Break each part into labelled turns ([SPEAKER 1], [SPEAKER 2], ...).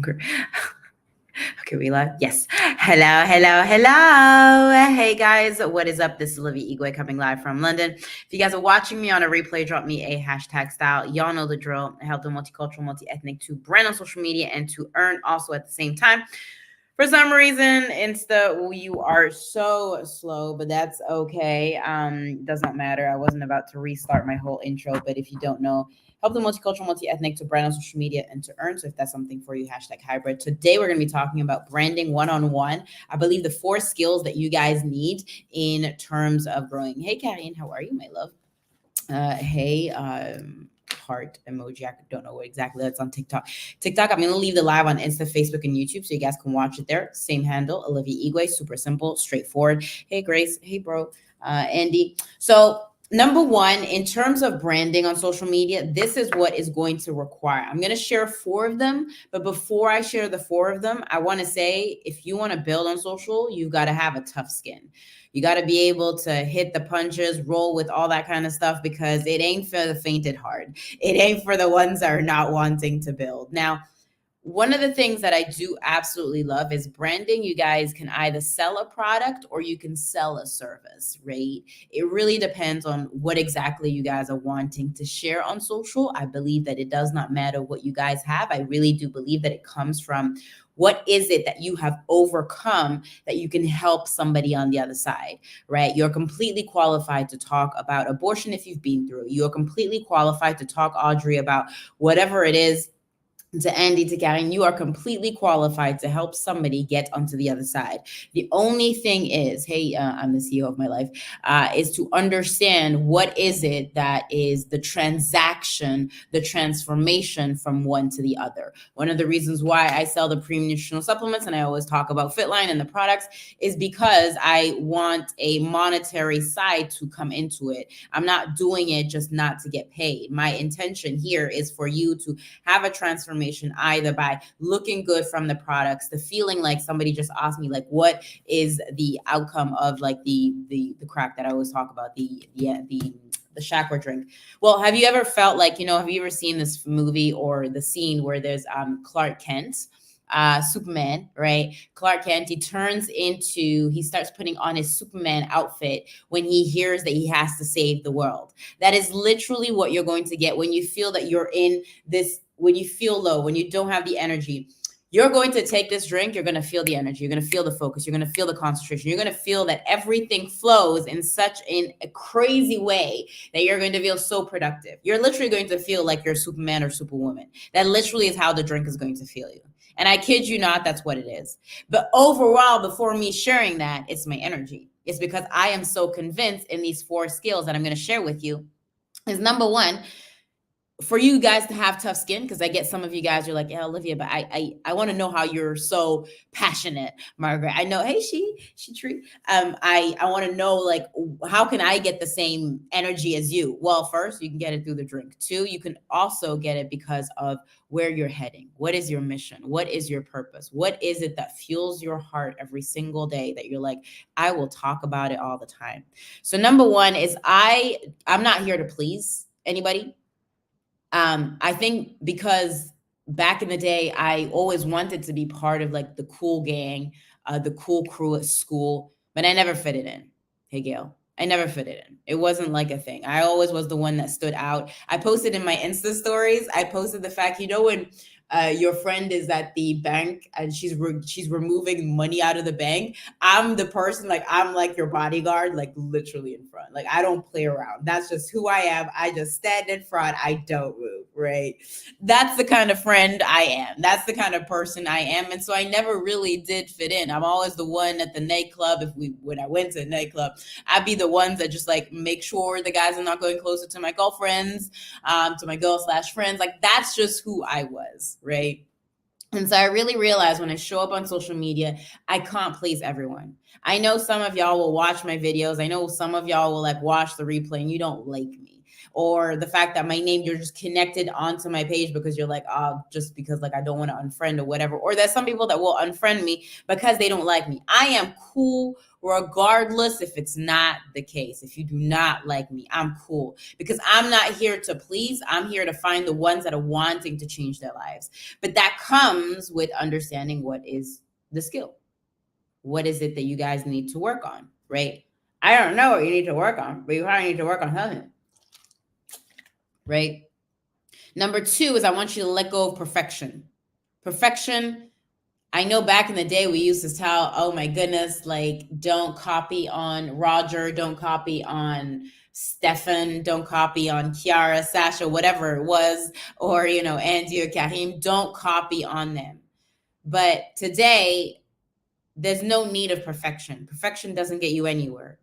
[SPEAKER 1] longer. Okay, we live? Yes. Hello, hello, hello. Hey guys, what is up? This is Olivia Igwe coming live from London. If you guys are watching me on a replay, drop me a hashtag style. Y'all know the drill. I help the multicultural, multi-ethnic to brand on social media and to earn also at the same time. For some reason, Insta, you are so slow, but that's okay. Does not matter. I wasn't about to restart my whole intro, but if you don't know, help the multicultural, multi-ethnic to brand on social media and to earn. So if that's something for you, hashtag hybrid. Today, we're going to be talking about branding one-on-one. I believe the 4 skills that you guys need in terms of growing. Hey, Karine, how are you, my love? Hey, heart emoji. I don't know what exactly that's on TikTok. I'm going to leave the live on Insta, Facebook, and YouTube so you guys can watch it there. Same handle, Olivia Igwe. Super simple, straightforward. Hey, Grace. Hey, bro. Andy. So number one, in terms of branding on social media, this is what is going to require. I'm going to share 4 of them, but before I share the 4 of them, I want to say if you want to build on social, you've got to have a tough skin. You got to be able to hit the punches, roll with all that kind of stuff, because it ain't for the faint at heart. It ain't for the ones that are not wanting to build. Now, one of the things that I do absolutely love is branding. You guys can either sell a product or you can sell a service, right? It really depends on what exactly you guys are wanting to share on social. I believe that it does not matter what you guys have. I really do believe that it comes from what is it that you have overcome that you can help somebody on the other side, right? You're completely qualified to talk about abortion if you've been through it. You're completely qualified to talk, Audrey, about whatever it is, to Andy, to Karen, you are completely qualified to help somebody get onto the other side. The only thing is, hey, I'm the CEO of my life, is to understand what is it that is the transaction, the transformation from one to the other. One of the reasons why I sell the premium nutritional supplements, and I always talk about Fitline and the products, is because I want a monetary side to come into it. I'm not doing it just not to get paid. My intention here is for you to have a transformation either by looking good from the products, the feeling like somebody just asked me, like, what is the outcome of like the crack that I always talk about, the chakra drink. Well, have you ever felt like, have you ever seen this movie or the scene where there's Clark Kent, Superman, right? Clark Kent, he starts putting on his Superman outfit when he hears that he has to save the world. That is literally what you're going to get when you feel that you're in this, when you feel low, when you don't have the energy. You're going to take this drink, you're going to feel the energy, you're going to feel the focus, you're going to feel the concentration, you're going to feel that everything flows in a crazy way that you're going to feel so productive. You're literally going to feel like you're Superman or Superwoman. That literally is how the drink is going to feel you. And I kid you not, that's what it is. But overall, before me sharing that, it's my energy. It's because I am so convinced in these 4 skills that I'm going to share with you. Is number one, for you guys to have tough skin, because I get some of you guys, you're like, yeah, Olivia, but I want to know how you're so passionate, Margaret. I know, hey, she tree. I want to know, like, how can I get the same energy as you? Well, first, you can get it through the drink. 2, you can also get it because of where you're heading. What is your mission? What is your purpose? What is it that fuels your heart every single day that you're like, I will talk about it all the time? So number one is I'm not here to please anybody. I think because back in the day, I always wanted to be part of like the cool gang, the cool crew at school, but I never fitted in. Hey, Gail, I never fitted in. It wasn't like a thing. I always was the one that stood out. I posted in my Insta stories, I posted the fact, when your friend is at the bank and she's removing money out of the bank, I'm the person, like, I'm like your bodyguard, like literally in front. Like, I don't play around. That's just who I am. I just stand in front. I don't move, right? That's the kind of friend I am. That's the kind of person I am. And so I never really did fit in. I'm always the one at the nightclub. When I went to a nightclub, I'd be the ones that just like make sure the guys are not going closer to my girlfriends, to my girl/friends. Like, that's just who I was, right? And so I really realized when I show up on social media, I can't please everyone. I know some of y'all will watch my videos. I know some of y'all will like watch the replay and you don't like me. or the fact that my name, you're just connected onto my page because you're like, oh, just because like I don't want to unfriend or whatever. Or there's some people that will unfriend me because they don't like me. I am cool regardless if it's not the case. If you do not like me, I'm cool because I'm not here to please. I'm here to find the ones that are wanting to change their lives. But that comes with understanding what is the skill. What is it that you guys need to work on, right? I don't know what you need to work on, but you probably need to work on something, right? Number 2 is I want you to let go of perfection. Perfection, I know back in the day we used to tell, oh my goodness, like don't copy on Roger, don't copy on Stefan, don't copy on Kiara, Sasha, whatever it was, or, Andy or Karim, don't copy on them. But today, there's no need of perfection. Perfection doesn't get you anywhere.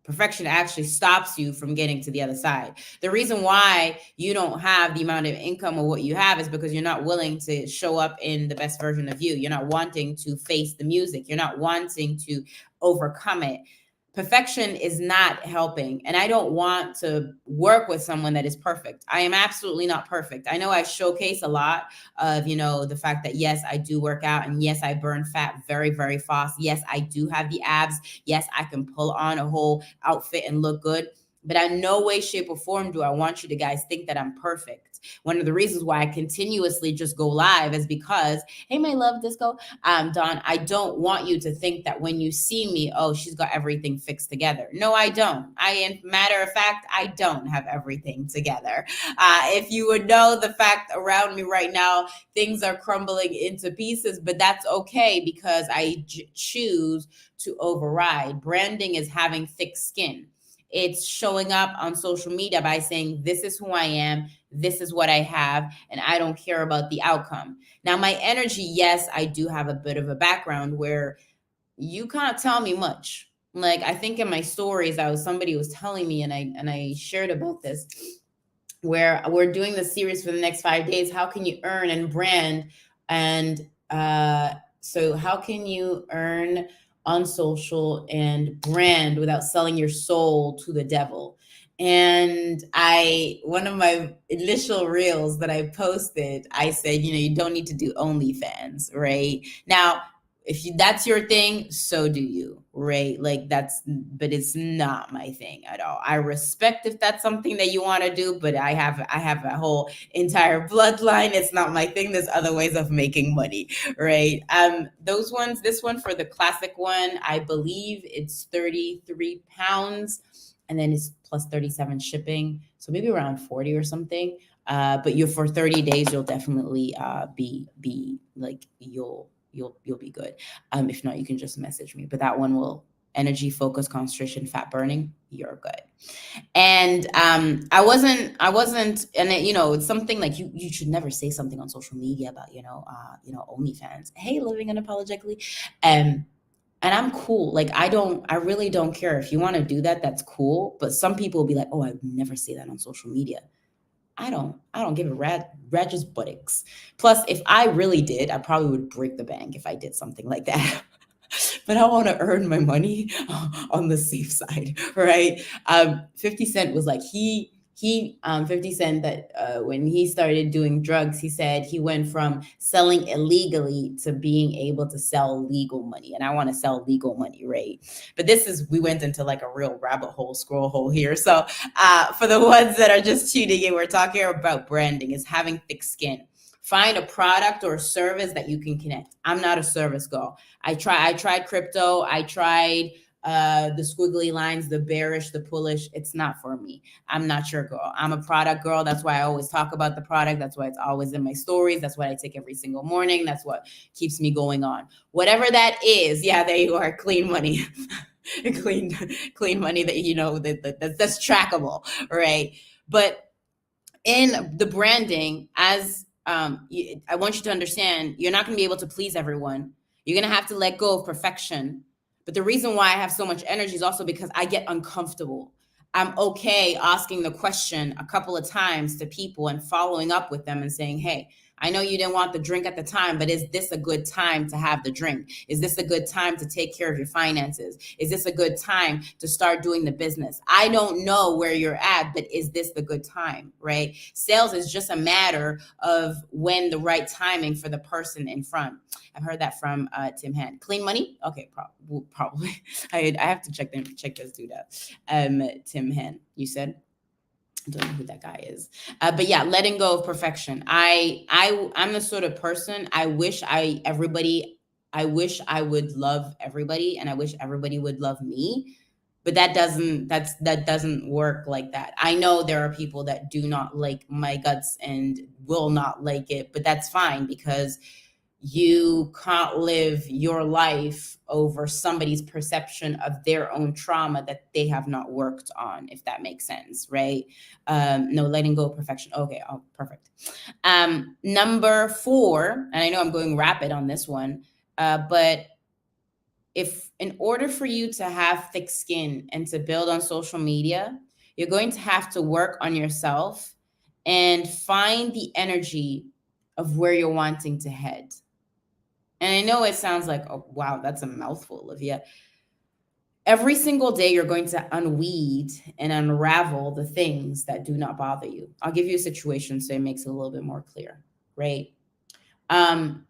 [SPEAKER 1] Perfection actually stops you from getting to the other side. The reason why you don't have the amount of income or what you have is because you're not willing to show up in the best version of you. You're not wanting to face the music. You're not wanting to overcome it. Perfection is not helping. And I don't want to work with someone that is perfect. I am absolutely not perfect. I know I showcase a lot of, the fact that, yes, I do work out. And yes, I burn fat very, very fast. Yes, I do have the abs. Yes, I can pull on a whole outfit and look good. But in no way, shape, or form do I want you to guys think that I'm perfect. One of the reasons why I continuously just go live is because, hey, my love, Disco, Dawn, I don't want you to think that when you see me, oh, she's got everything fixed together. No, I don't. Matter of fact, I don't have everything together. If you would know the fact around me right now, things are crumbling into pieces, but that's okay because I choose to override. Branding is having thick skin. It's showing up on social media by saying, this is who I am, this is what I have, and I don't care about the outcome. Now, my energy, yes, I do have a bit of a background where you can't tell me much. Like, I think in my stories, somebody was telling me, and I shared about this, where we're doing the series for the next 5 days. How can you earn and brand? And so how can you earn on social and brand without selling your soul to the devil? And one of my initial reels that I posted, I said, you don't need to do OnlyFans, right? Now, if that's your thing, so do you, right? Like but it's not my thing at all. I respect if that's something that you want to do, but I have a whole entire bloodline. It's not my thing. There's other ways of making money, right? Those ones, this one for the classic one, I believe it's 33 pounds and then it's plus 37 shipping. So maybe around 40 or something. But for 30 days, you'll definitely be like, you'll be good. If not, you can just message me. But that one will energy, focus, concentration, fat burning. You're good. And I wasn't, and it's something like you should never say something on social media about OnlyFans. Hey, living unapologetically, and I'm cool. Like I really don't care if you want to do that. That's cool. But some people will be like, oh, I would never say that on social media. I don't give a rat's buttocks. Plus, if I really did, I probably would break the bank if I did something like that. But I want to earn my money on the safe side, right? 50 Cent was like, 50 Cent, that when he started doing drugs, he said he went from selling illegally to being able to sell legal money. And I want to sell legal money, right? But we went into like a real rabbit hole, scroll hole here. So for the ones that are just tuning in, we're talking about branding, is having thick skin. Find a product or a service that you can connect. I'm not a service girl. I tried crypto. I tried the squiggly lines, the bearish, the bullish. It's not for me. I'm not your girl. I'm a product girl. That's why I always talk about the product. That's why it's always in my stories. That's what I take every single morning. That's what keeps me going on. Whatever that is. Yeah, there you are. Clean money. clean money that that's trackable, right? But in the branding, as I want you to understand, you're not going to be able to please everyone. You're going to have to let go of perfection. But the reason why I have so much energy is also because I get uncomfortable. I'm okay asking the question a couple of times to people and following up with them and saying, hey, I know you didn't want the drink at the time, but is this a good time to have the drink? Is this a good time to take care of your finances? Is this a good time to start doing the business? I don't know where you're at, but is this the good time, right? Sales is just a matter of when the right timing for the person in front. I've heard that from Tim Hen. Clean money? Okay, probably. I have to check this dude out. Tim Hen, you said? I don't know who that guy is. But yeah, letting go of perfection. I'm the sort of person, I wish I would love everybody, and I wish everybody would love me. But that doesn't work like that. I know there are people that do not like my guts and will not like it, but that's fine, because you can't live your life over somebody's perception of their own trauma that they have not worked on, if that makes sense, right? No, letting go of perfection. Okay, oh, perfect. Number 4, and I know I'm going rapid on this one, but if in order for you to have thick skin and to build on social media, you're going to have to work on yourself and find the energy of where you're wanting to head. And I know it sounds like, oh, wow, that's a mouthful, Olivia. Every single day, you're going to unweed and unravel the things that do not bother you. I'll give you a situation so it makes it a little bit more clear, right? I'm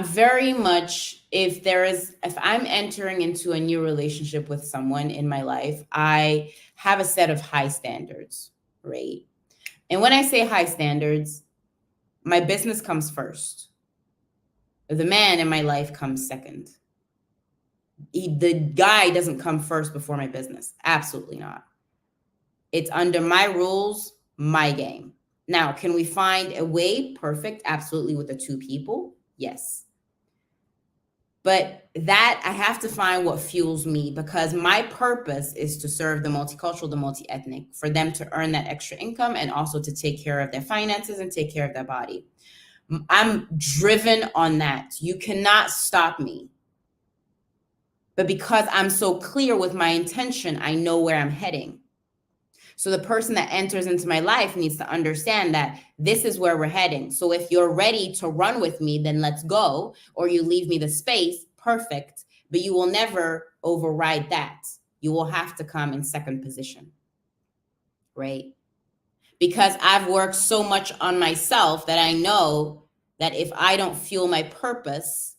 [SPEAKER 1] very much, if I'm entering into a new relationship with someone in my life, I have a set of high standards, right? And when I say high standards, my business comes first. The man in my life comes second. The guy doesn't come first before my business. Absolutely not. It's under my rules, my game. Now, can we find a way? Perfect. Absolutely. With the 2 people? Yes. But that I have to find what fuels me, because my purpose is to serve the multicultural, the multi-ethnic, for them to earn that extra income and also to take care of their finances and take care of their body. I'm driven on that. You cannot stop me. But because I'm so clear with my intention, I know where I'm heading. So the person that enters into my life needs to understand that this is where we're heading. So if you're ready to run with me, then let's go, or you leave me the space, perfect. But you will never override that. You will have to come in second position, right? Because I've worked so much on myself that I know that if I don't fuel my purpose,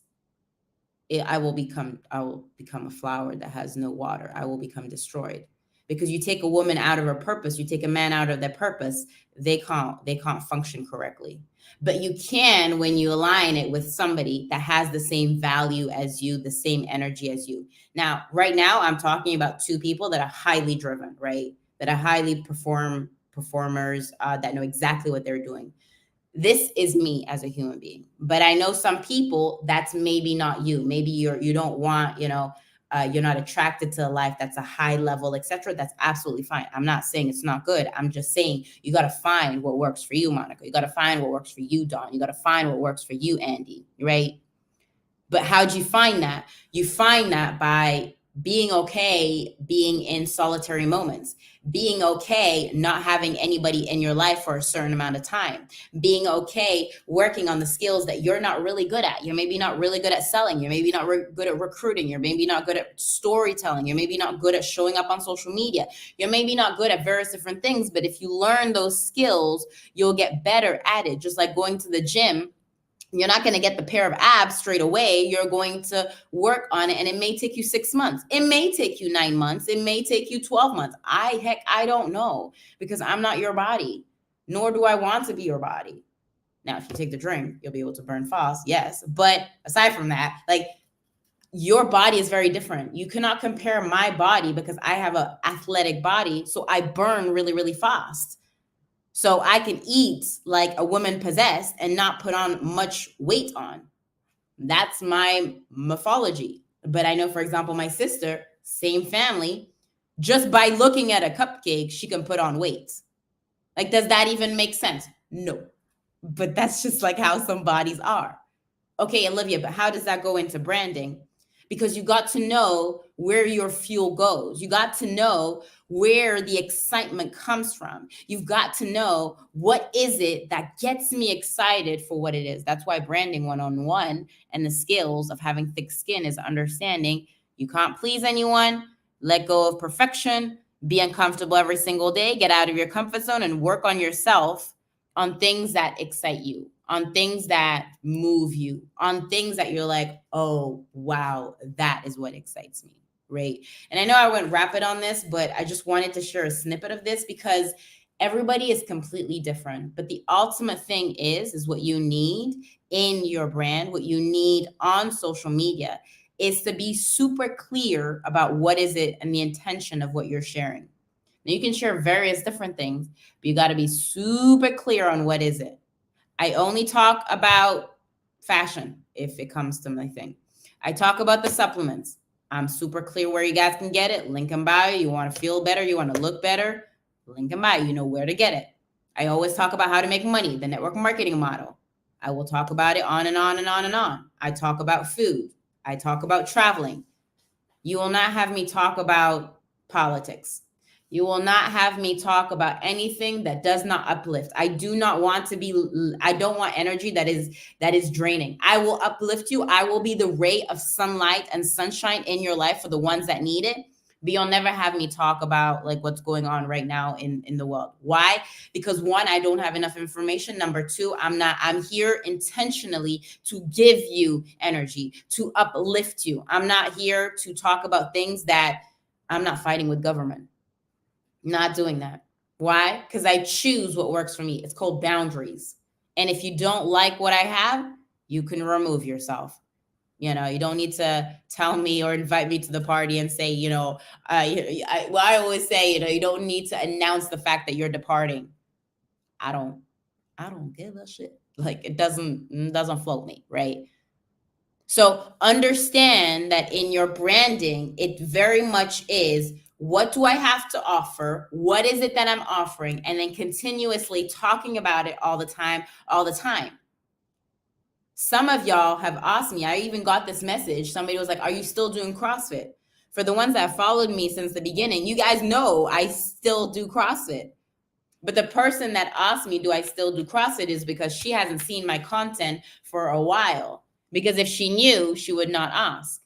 [SPEAKER 1] I will become a flower that has no water. I will become destroyed. Because you take a woman out of her purpose, you take a man out of their purpose, they can't function correctly. But you can when you align it with somebody that has the same value as you, the same energy as you. Now, right now, I'm talking about 2 people that are highly driven, right? That are highly performers, that know exactly what they're doing. This is me as a human being. But I know some people, that's maybe not you. Maybe you don't want, you're not attracted to a life that's a high level, etc. That's absolutely fine. I'm not saying it's not good. I'm just saying you got to find what works for you, Monica. You got to find what works for you, Dawn. You got to find what works for you, Andy, right? But how'd you find that? You find that by being okay being in solitary moments, being okay not having anybody in your life for a certain amount of time, being okay working on the skills that you're not really good at. You're maybe not really good at selling. You're maybe not good at recruiting. You're maybe not good at storytelling. You're maybe not good at showing up on social media. You're maybe not good at various different things, but if you learn those skills, you'll get better at it. Just like going to the gym. You're not going to get the pair of abs straight away. You're going to work on it, and it may take you 6 months. It may take you 9 months. It may take you 12 months. I don't know, because I'm not your body, nor do I want to be your body. Now, if you take the drink, you'll be able to burn fast. Yes. But aside from that, like, your body is very different. You cannot compare my body, because I have an athletic body. So I burn really, really fast. So I can eat like a woman possessed and not put on much weight on. That's my morphology. But I know, for example, my sister, same family, just by looking at a cupcake, she can put on weight. Like, does that even make sense? No. But that's just like how some bodies are. Okay, Olivia, but how does that go into branding? because you got to know where your fuel goes. You got to know where the excitement comes from. You've got to know what is it that gets me excited for what it is. That's why branding 101 and the skills of having thick skin is understanding you can't please anyone, let go of perfection, be uncomfortable every single day, get out of your comfort zone and work on yourself, on things that excite you, on things that move you, on things that you're like, oh, wow, that is what excites me, right? And I know I went rapid on this, but I just wanted to share a snippet of this because everybody is completely different. But the ultimate thing is what you need in your brand, what you need on social media is to be super clear about what is it and the intention of what you're sharing. Now you can share various different things, but you got to be super clear on what is it. I only talk about fashion if it comes to my thing. I talk about the supplements. I'm super clear where you guys can get it. Link in bio. You want to feel better, you want to look better, link in bio. You know where to get it. I always talk about how to make money, the network marketing model. I will talk about it on and on and on and on. I talk about food. I talk about traveling. You will not have me talk about politics. You will not have me talk about anything that does not uplift. I do not want to be, I don't want energy that is draining. I will uplift you. I will be the ray of sunlight and sunshine in your life for the ones that need it. But you'll never have me talk about like what's going on right now in the world. Why? Because one, I don't have enough information. Number two, I'm here intentionally to give you energy, to uplift you. I'm not here to talk about things that I'm not fighting with government. Not doing that. Why? Because I choose what works for me. It's called boundaries. And if you don't like what I have, you can remove yourself. You know, you don't need to tell me or invite me to the party and say, I always say, you don't need to announce the fact that you're departing. I don't give a shit. Like it doesn't float me, right? So understand that in your branding, it very much is, what do I have to offer? What is it that I'm offering? And then continuously talking about it all the time. Some of y'all have asked me, I even got this message. Somebody was like, are you still doing CrossFit? For the ones that followed me since the beginning, you guys know I still do CrossFit. But the person that asked me, do I still do CrossFit, is because she hasn't seen my content for a while. Because if she knew, she would not ask.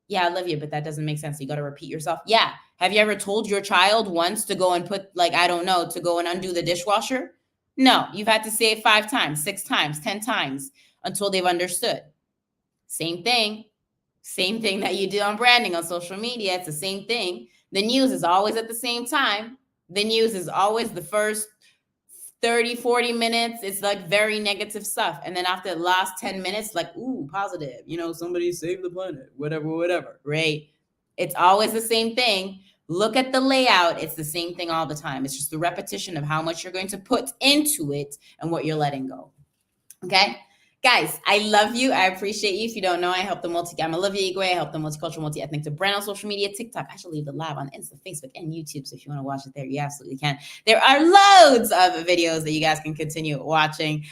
[SPEAKER 1] Yeah, I love you, but that doesn't make sense. You got to repeat yourself. Yeah. Have you ever told your child once to go and put, to go and undo the dishwasher? No, you've had to say it 5 times, 6 times, 10 times until they've understood. Same thing that you do on branding on social media. It's the same thing. The news is always at the same time. The news is always the first 30, 40 minutes. It's like very negative stuff. And then after the last 10 minutes, like, ooh, positive, somebody saved the planet, whatever, right? It's always the same thing. Look at the layout. It's the same thing all the time. It's just the repetition of how much you're going to put into it and what you're letting go. Okay? Guys, I love you. I appreciate you. If you don't know, I'm Olivia Igwe. I help the multicultural, multi-ethnic to brand on social media, TikTok. I actually leave the live on Insta, Facebook, and YouTube. So if you want to watch it there, you absolutely can. There are loads of videos that you guys can continue watching.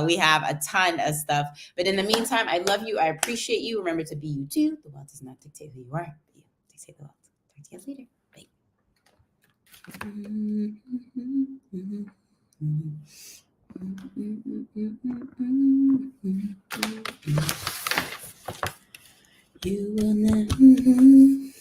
[SPEAKER 1] We have a ton of stuff. But in the meantime, I love you. I appreciate you. Remember to be you too. The world does not dictate who you are. But you dictate the world. Talk to you guys later. Bye. You will never